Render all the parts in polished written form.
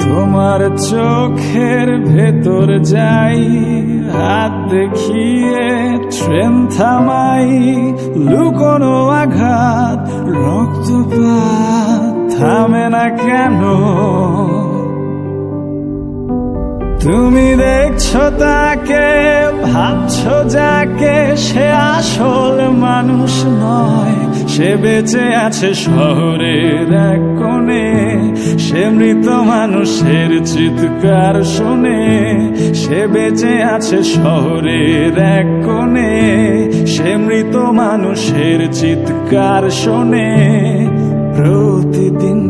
তোমার চোখের ভেতর যাই, হাত দেখিয়ে ট্রেন থামাই, লুকোনো আঘাত, রক্তপাত থামে না কেন? তুমি দেখছো তাকে, ভাবছো যাকে, সে আসল মানুষ নয়। সে বেঁচে আছে শহরের এক কোণে, সে মৃত মানুষের চিৎকার শোনে। সে বেঁচে আছে শহরের এক কোণে, সে মৃত মানুষের চিৎকার শোনে প্রতিদিন।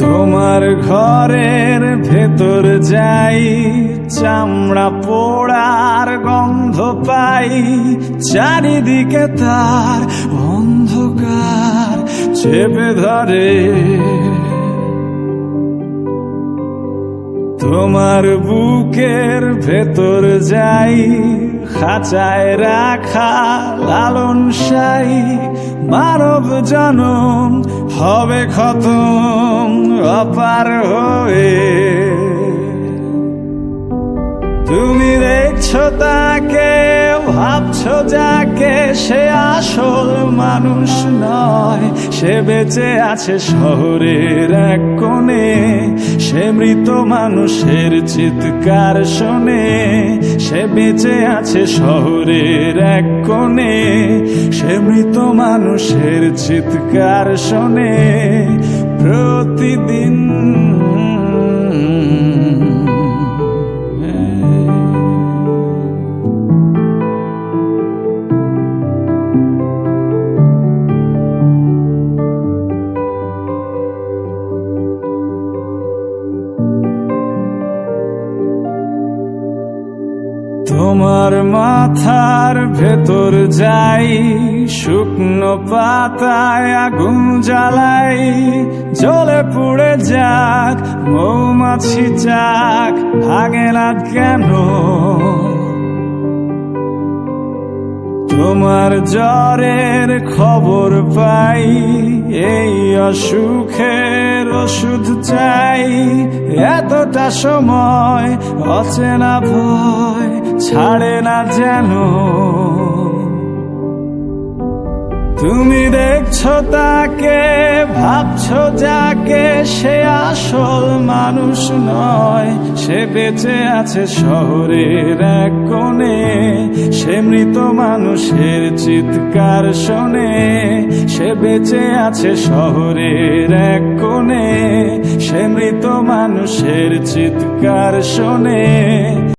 তোমার ঘরের ভেতর যাই, চামড়া পোড়ার গন্ধ পাই, চারিদিকে তার অন্ধকার চেপে ধরে। তোমার বুকের ভেতর যাই, খাঁচায় রাখা লালন সাই, মানব জনম হবে খতম অপার হয়ে। তুমি দেখছো তাকে, ভাবছো যাকে, সে আসল মানুষ নয়। সে বেঁচে আছে শহরের এক কোণে, সে মৃত মানুষের চিৎকার শোনে। সে বেঁচে আছে শহরের এক কোণে, সে মৃত মানুষের চিৎকার শোনে প্রতিদিন। তোমার মাথার ভেতর যাই, শুকনো পাতায় আগুন জ্বালাই, জ্বলে পুড়ে যাক মৌমাছি যাক, ভাগে না কেন? তোমার জ্বরের খবর পাই, এই অসুখের ওষুধ চাই। এতটা সময় অচেনা ভয় ছাড়ে না যেন। তুমি দেখছো তাকে, ভাবছো যাকে, সে আসল মানুষ নয়। সে বেঁচে আছে শহরের এক কোণে, সে মৃত মানুষের চিৎকার শোনে। সে বেঁচে আছে শহরের এক কোণে, সে মৃত মানুষের চিৎকার শোনে।